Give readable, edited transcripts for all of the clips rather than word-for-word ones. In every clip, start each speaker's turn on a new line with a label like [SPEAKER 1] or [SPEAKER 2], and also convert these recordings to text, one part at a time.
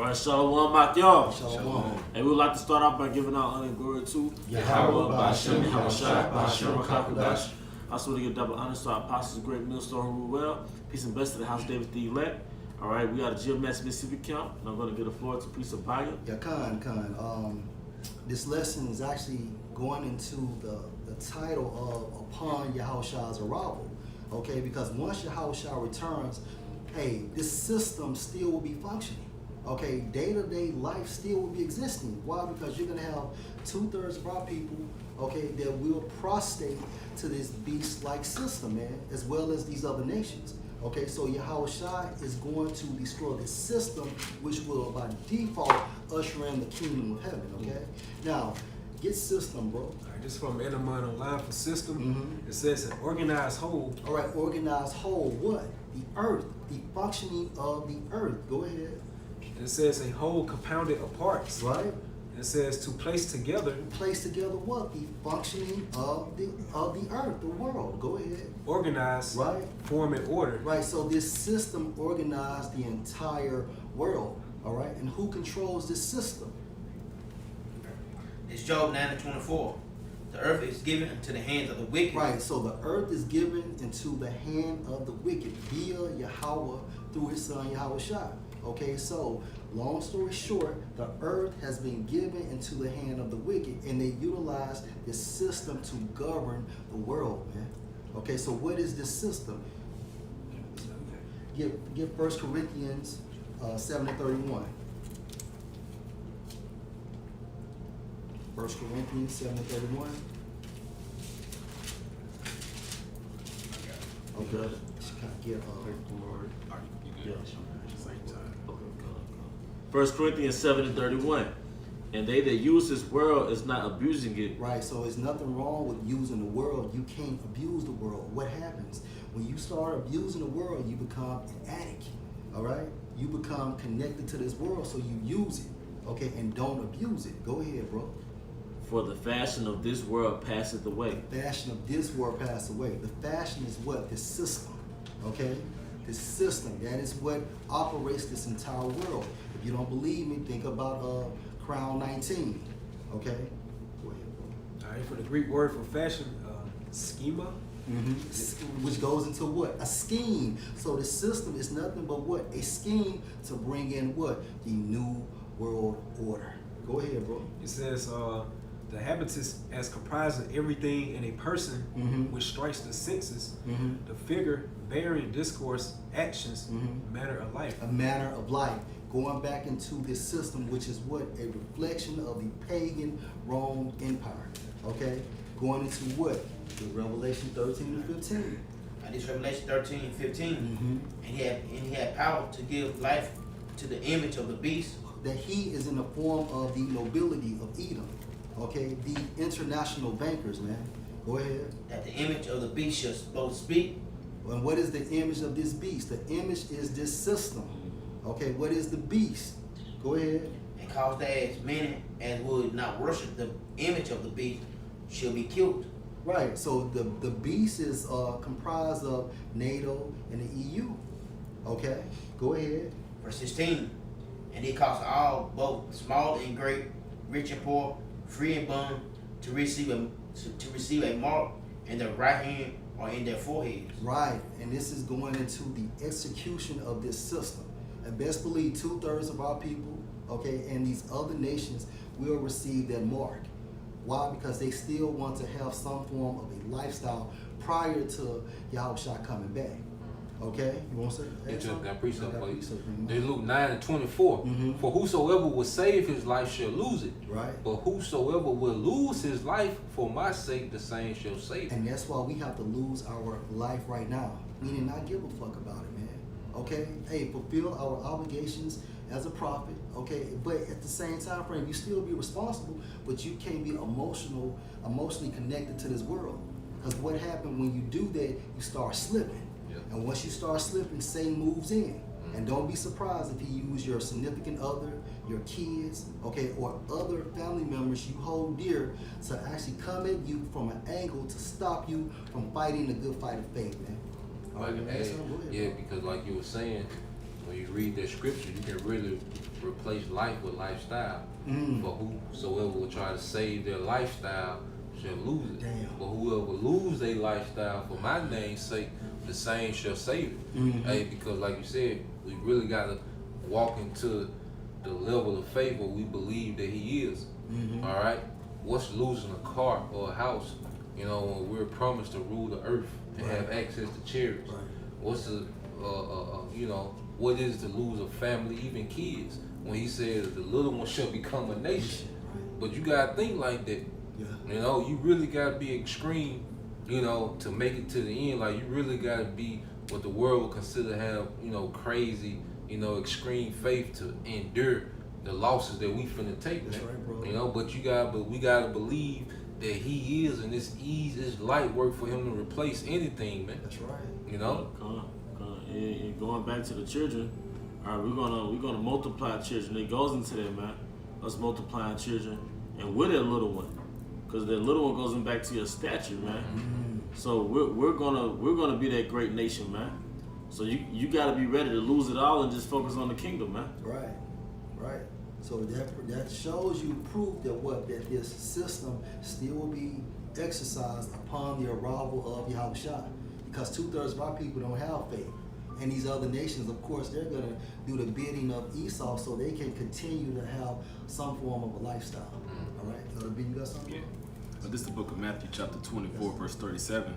[SPEAKER 1] Alright, Shalom, Mak y'all.
[SPEAKER 2] Shalom.
[SPEAKER 1] And we would like to start off by giving out honor and glory to
[SPEAKER 2] YAHAWASHI'S,
[SPEAKER 1] YAHAWASHI'S. Also, want to give double honor to our apostles, great millstone who rule well. Peace and blessings to the house of David the elect. Alright, we got a GMS Mississippi camp, and I'm going to give the floor to Priest Abaya.
[SPEAKER 2] Yeah, Khan. This lesson is actually going into the title of Upon Yahawashi'S Arrival. Okay, because once Yahawashi returns, hey, this system still will be functioning. Okay, day-to-day life still will be existing. Why? Because you're gonna have 2/3 of our people, okay, that will prostrate to this beast-like system, man, as well as these other nations. Okay, so Yahawashi is going to destroy the system, which will by default usher in the kingdom of heaven. Okay, now get system, bro.
[SPEAKER 3] All right, this is from Edamon Online for system.
[SPEAKER 2] Mm-hmm.
[SPEAKER 3] It says an organized whole.
[SPEAKER 2] All right, organized whole. What? The earth, the functioning of the earth. Go ahead.
[SPEAKER 3] It says a whole compounded of parts.
[SPEAKER 2] Right.
[SPEAKER 3] It says to place together.
[SPEAKER 2] Place together what? The functioning of the earth, the world. Go ahead.
[SPEAKER 3] Organize.
[SPEAKER 2] Right.
[SPEAKER 3] Form and order.
[SPEAKER 2] Right. So this system organized the entire world. All right. And who controls this system?
[SPEAKER 4] It's Job 9:24. The earth is given into the hands of the wicked.
[SPEAKER 2] Right. So the earth is given into the hand of the wicked via Yahweh through his son Yahawashi. Okay, so long story short, the earth has been given into the hand of the wicked, and they utilize this system to govern the world, man. Okay, so what is this system? Give 1 Corinthians 7:31. 1 Corinthians 7:31.
[SPEAKER 1] Okay.
[SPEAKER 2] Just kind of get
[SPEAKER 1] Yeah. 1 Corinthians 7:31. And they that use this world is not abusing it.
[SPEAKER 2] right. So there's nothing wrong with using the world. You can't abuse the world. What happens when you start abusing the world? You become an addict. All right. You become connected to this world, so you use it. Okay, and don't abuse it. Go ahead, bro.
[SPEAKER 1] For the fashion of this world passeth away.
[SPEAKER 2] The fashion of this world passed away. The fashion is what? The system. Okay. This system, that is what operates this entire world. If you don't believe me, think about Crown 19. Okay? Go ahead, bro.
[SPEAKER 3] All right, for the Greek word for fashion, schema.
[SPEAKER 2] Which goes into what? A scheme. So the system is nothing but what? A scheme to bring in what? The new world order. Go ahead, bro.
[SPEAKER 3] It says the habitus as comprising everything in a person which strikes the senses, the figure, bearing, discourse, actions, manner of life.
[SPEAKER 2] A manner of life. Going back into this system, which is what? A reflection of the pagan Rome Empire. Okay? Going into what? The Revelation 13 and 15.
[SPEAKER 4] This Revelation 13 and 15. And he had power to give life to the image of the beast.
[SPEAKER 2] That he is in the form of the nobility of Edom. Okay? The international bankers, man. Go ahead.
[SPEAKER 4] That the image of the beast shall both speak.
[SPEAKER 2] And what is the image of this beast? The image is this system. Okay, what is the beast? Go ahead.
[SPEAKER 4] And cause that as many as would not worship the image of the beast shall be killed.
[SPEAKER 2] Right, so the beast is comprised of NATO and the EU. Okay, go ahead.
[SPEAKER 4] Verse 16. And he caused all, both small and great, rich and poor, free and bond, to receive a mark in their right hand or in their foreheads.
[SPEAKER 2] Right, and this is going into the execution of this system. And best believe 2/3 of our people, okay, and these other nations will receive that mark. Why? Because they still want to have some form of a lifestyle prior to Yahawashi coming back. Okay, you want to say?
[SPEAKER 5] It just got precept for you.
[SPEAKER 2] Precept.
[SPEAKER 5] They Luke 9:24. For whosoever will save his life shall lose it.
[SPEAKER 2] Right.
[SPEAKER 5] But whosoever will lose his life for my sake, the same shall save it.
[SPEAKER 2] And that's why we have to lose our life right now. We did not give a fuck about it, man. Okay? Hey, fulfill our obligations as a prophet, okay? But at the same time frame, you still be responsible, but you can't be emotionally connected to this world. Because what happened when you do that, you start slipping. And once you start slipping, Satan moves in. And don't be surprised if he uses your significant other, your kids, okay, or other family members you hold dear to actually come at you from an angle to stop you from fighting the good fight of faith, man.
[SPEAKER 5] Like, hey, yeah, because like you were saying, when you read that scripture, you can really replace life with lifestyle. For whosoever will try to save their lifestyle shall lose it.
[SPEAKER 2] Damn.
[SPEAKER 5] But whoever lose their lifestyle for my name's sake, the same shall save it. Hey, because like you said, we really gotta walk into the level of faith where we believe that He is. All right. What's losing a car or a house? You know, when we're promised to rule the earth and have access to chariots.
[SPEAKER 2] Right.
[SPEAKER 5] What's the, you know, what is to lose a family, even kids? When He says the little one shall become a nation.
[SPEAKER 2] Right.
[SPEAKER 5] But you gotta think like that.
[SPEAKER 2] Yeah.
[SPEAKER 5] You know, you really gotta be extreme, you know, to make it to the end. Like, you really gotta be what the world would consider have, you know, crazy, you know, extreme faith to endure the losses that we finna take,
[SPEAKER 2] That's
[SPEAKER 5] man.
[SPEAKER 2] right, bro.
[SPEAKER 5] You know, but we gotta believe that He is, and this light work for Him to replace anything, man.
[SPEAKER 2] That's right.
[SPEAKER 5] You know?
[SPEAKER 1] And going back to the children, all right, we're gonna multiply children. It goes into that, man. Us multiplying children, and with that little one, because that little one goes back to your stature, man. So we're gonna be that great nation, man. So you gotta be ready to lose it all and just focus on the kingdom, man.
[SPEAKER 2] Right, right. So that shows you proof that this system still will be exercised upon the arrival of Yahushua, because 2/3 of our people don't have faith, and these other nations, of course, they're gonna do the bidding of Esau, so they can continue to have some form of a lifestyle. All right, you got something?
[SPEAKER 6] Yeah. This is the book of Matthew, chapter 24, verse 37.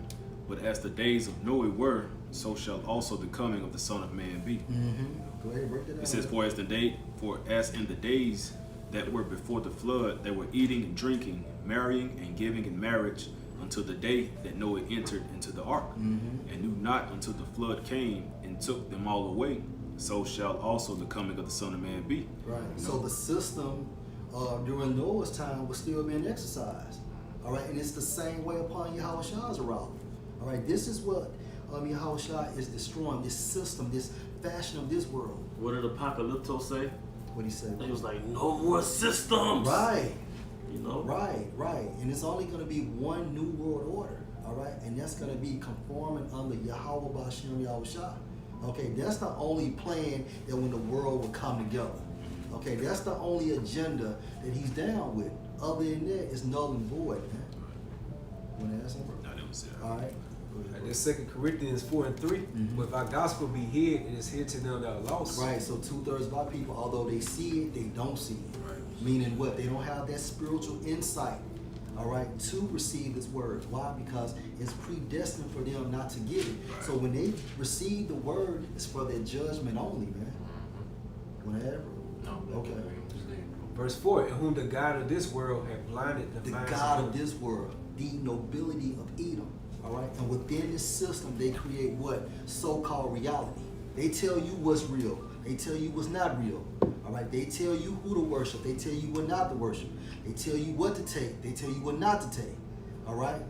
[SPEAKER 6] But as the days of Noah were, so shall also the coming of the Son of Man be.
[SPEAKER 2] Go ahead, break it down.
[SPEAKER 6] It says, for as in the days that were before the flood, they were eating and drinking, marrying and giving in marriage, until the day that Noah entered into the ark, and knew not until the flood came and took them all away. So shall also the coming of the Son of Man be.
[SPEAKER 2] Right.
[SPEAKER 6] You
[SPEAKER 2] So
[SPEAKER 6] know?
[SPEAKER 2] the system during Noah's time was still being exercised. All right, and it's the same way upon Yahawashi'S arrival. All right, this is what Yahushua is destroying, this system, this fashion of this world.
[SPEAKER 1] What did Apocalypto say?
[SPEAKER 2] What he said?
[SPEAKER 1] He was like, no more systems.
[SPEAKER 2] Right,
[SPEAKER 1] You know.
[SPEAKER 2] right. And it's only going to be one new world order. All right, and that's going to be conforming under YAHAWASHI'S Yahushua. Okay, that's the only plan that when the world will come together. Okay, that's the only agenda that he's down with. Other than that, it's null and void, man. You want to add something?
[SPEAKER 6] No, that was it.
[SPEAKER 2] All right. Go ahead,
[SPEAKER 3] And
[SPEAKER 2] bro.
[SPEAKER 3] then 2 Corinthians 4:3. But if our gospel be hid, it is hid to them that are lost.
[SPEAKER 2] Right, so 2/3 of our people, although they see it, they don't see it.
[SPEAKER 6] Right.
[SPEAKER 2] Meaning what? They don't have that spiritual insight, all right, to receive this word. Why? Because it's predestined for them not to get it.
[SPEAKER 6] Right.
[SPEAKER 2] So when they receive the word, it's for their judgment only, man. Want to add, bro?
[SPEAKER 5] No.
[SPEAKER 2] Okay.
[SPEAKER 3] Verse 4, in whom the God of this world had blinded the
[SPEAKER 2] The
[SPEAKER 3] minds
[SPEAKER 2] God
[SPEAKER 3] of
[SPEAKER 2] of this world, the nobility of Edom, all right? And within this system, they create what? So-called reality. They tell you what's real. They tell you what's not real, all right? They tell you who to worship. They tell you what not to worship. They tell you what to take. They tell you what not to take, all right?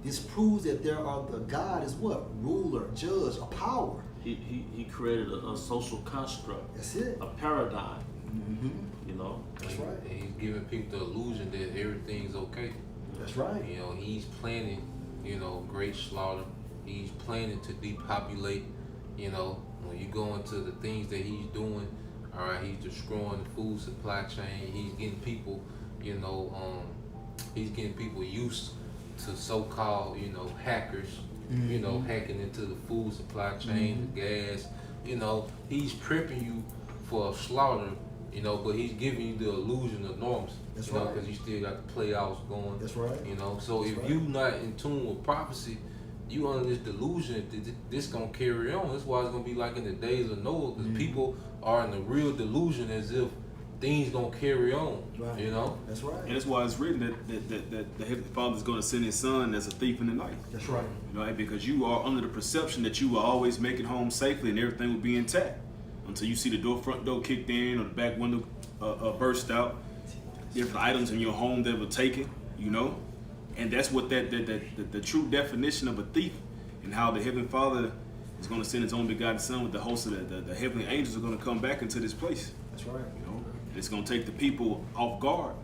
[SPEAKER 2] This proves that the God is what? Ruler, judge, a power.
[SPEAKER 1] He created a social construct,
[SPEAKER 2] That's it.
[SPEAKER 1] a paradigm. You know.
[SPEAKER 2] That's right.
[SPEAKER 5] And He's giving people the illusion that everything's okay.
[SPEAKER 2] That's right.
[SPEAKER 5] You know, He's planning, you know, great slaughter. He's planning to depopulate. You know, when you go into the things that He's doing, all right, He's destroying the food supply chain. He's getting people, you know, He's getting people used to so-called, you know, hackers. You know, hacking into the food supply chain, the gas. You know, He's prepping you for a slaughter. You know, but He's giving you the illusion of norms.
[SPEAKER 2] That's
[SPEAKER 5] you know,
[SPEAKER 2] right.
[SPEAKER 5] because you still got the playoffs going.
[SPEAKER 2] That's right.
[SPEAKER 5] You know, so
[SPEAKER 2] That's
[SPEAKER 5] if
[SPEAKER 2] right.
[SPEAKER 5] you not in tune with prophecy, you under this delusion that this gonna carry on. That's why it's gonna be like in the days of Noah, because people are in the real delusion as if things gonna carry on.
[SPEAKER 2] Right.
[SPEAKER 5] You know.
[SPEAKER 2] That's right.
[SPEAKER 6] And that's why it's written that the Heavenly Father is going to send His Son as a thief in the night.
[SPEAKER 2] That's right.
[SPEAKER 6] You know, because you are under the perception that you will always make it home safely and everything will be intact until you see the front door kicked in or the back window burst out, different items in your home that were taken. You know, and that's what the true definition of a thief, and how the Heavenly Father is going to send His own begotten Son with the host of the heavenly angels are going to come back into this place.
[SPEAKER 2] That's right.
[SPEAKER 6] You know, it's going to take the people off guard.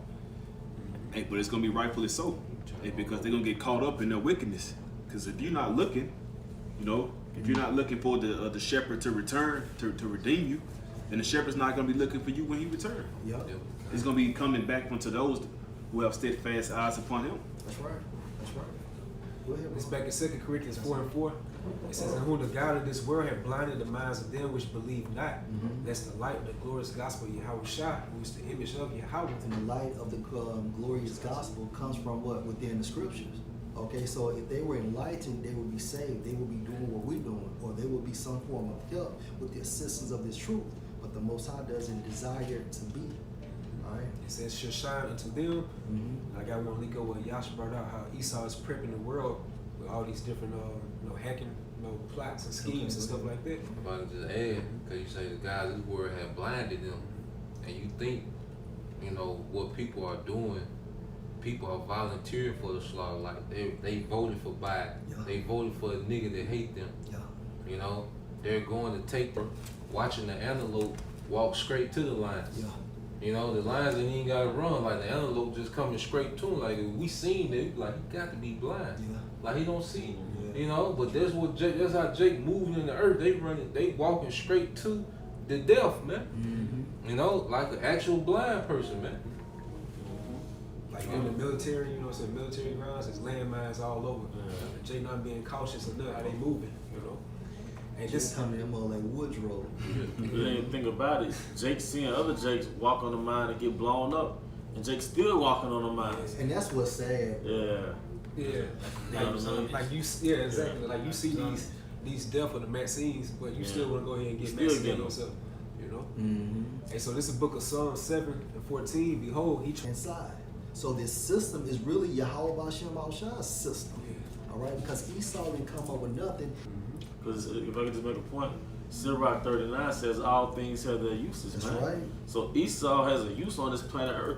[SPEAKER 6] Hey, but it's going to be rightfully so. Hey, because they're going to get caught up in their wickedness. Because if you're not looking, you know, If you're not looking for the shepherd to return to redeem you, then the shepherd's not going to be looking for you when he returns.
[SPEAKER 2] Yep.
[SPEAKER 5] Yep.
[SPEAKER 6] It's going to be coming back unto those who have steadfast eyes upon him.
[SPEAKER 2] That's right. That's right. Go ahead,
[SPEAKER 3] It's
[SPEAKER 2] bro.
[SPEAKER 3] back in 2 Corinthians 4:4. It says, "And whom the God of this world have blinded the minds of them which believe not, lest the light of the glorious gospel of Yahawashi, who is the image of Yahweh."
[SPEAKER 2] And the light of the glorious gospel comes from what? Within the scriptures. Okay, so if they were enlightened, they would be saved. They would be doing what we're doing, or they would be some form of help with the assistance of this truth. But the Most High doesn't desire it to be. All right.
[SPEAKER 3] It says, "Shall shine unto them." I got one link over what Yash brought out, how Esau is prepping the world with all these different, hacking, plots and schemes and stuff like that.
[SPEAKER 5] If I can just add, because you say the guys this word have blinded them, and you think, what people are doing, people are volunteering for the slaughter. Like they voted for Biden,
[SPEAKER 2] Yeah.
[SPEAKER 5] they voted for a nigga that hate them.
[SPEAKER 2] Yeah.
[SPEAKER 5] They're going to take them, watching the antelope walk straight to the lions.
[SPEAKER 2] Yeah.
[SPEAKER 5] The lions ain't even gotta run. Like the antelope just coming straight to him. Like if we seen it, like he got to be blind.
[SPEAKER 2] Yeah.
[SPEAKER 5] Like he don't see.
[SPEAKER 2] Yeah.
[SPEAKER 5] But that's how Jake moving in the earth. They walking straight to the death, man. Like an actual blind person, man.
[SPEAKER 3] Like in the military, it's in military grounds, there's landmines all over. Jay not being cautious enough how they moving, And
[SPEAKER 2] Just come in more like Woodrow.
[SPEAKER 1] You didn't even think about it. Jake seeing other Jakes walk on the mine and get blown up, and Jake's still walking on the mines.
[SPEAKER 2] And that's what's sad.
[SPEAKER 1] Yeah.
[SPEAKER 3] Yeah, exactly. Like you see these death of the Maxine's, but you still want to go ahead and get
[SPEAKER 1] Still
[SPEAKER 3] Maxine
[SPEAKER 1] get 'em.
[SPEAKER 3] yourself, And so this is Book of Psalms 7:14. Behold, he
[SPEAKER 2] Inside. So this system is really YAHAWASHI'S system. All right, because Esau didn't come up with nothing.
[SPEAKER 1] Because if I could just make a point, Sirach 39 says all things have their uses,
[SPEAKER 2] That's
[SPEAKER 1] man.
[SPEAKER 2] right.
[SPEAKER 1] So Esau has a use on this planet Earth.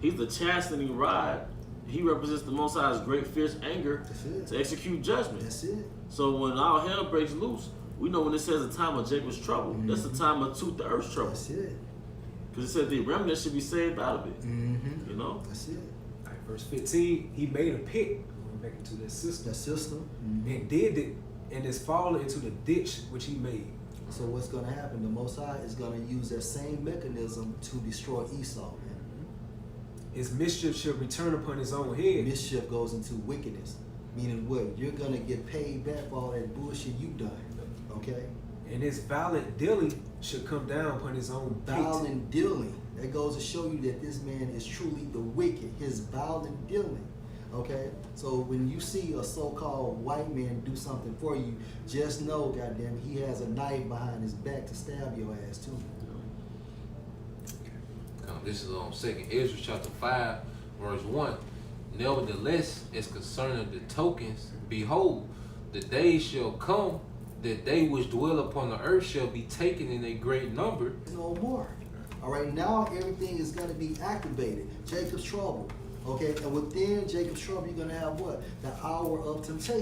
[SPEAKER 1] He's the chastening rod. He represents the Most High's great fierce anger
[SPEAKER 2] That's it.
[SPEAKER 1] to execute judgment.
[SPEAKER 2] That's it.
[SPEAKER 1] So when all hell breaks loose, we know when it says the time of Jacob's trouble, that's the time of the earth's trouble.
[SPEAKER 2] That's it.
[SPEAKER 1] Because it said the remnant should be saved out of it.
[SPEAKER 2] That's it.
[SPEAKER 3] All right, verse 15. He made a pit. Going back into that system.
[SPEAKER 2] That system.
[SPEAKER 3] And did it, and is fallen into the ditch which he made.
[SPEAKER 2] So what's going to happen? The Most High is going to use that same mechanism to destroy Esau. Man.
[SPEAKER 3] His mischief shall return upon his own head.
[SPEAKER 2] Mischief goes into wickedness, meaning what? You're going to get paid back for all that bullshit you've done. Okay?
[SPEAKER 3] And his violent dealing should come down upon his own pit.
[SPEAKER 2] Violent dealing. That goes to show you that this man is truly the wicked. His violent dealing. Okay? So when you see a so-called white man do something for you, just know, goddamn, he has a knife behind his back to stab your ass too.
[SPEAKER 5] This is on 2 Ezra chapter 5, verse 1. Nevertheless, as concerning the tokens, behold, the days shall come that they which dwell upon the earth shall be taken in a great number.
[SPEAKER 2] No more. All right, now everything is going to be activated. Jacob's trouble. Okay, and within Jacob's trouble, you're going to have what? The hour of temptation.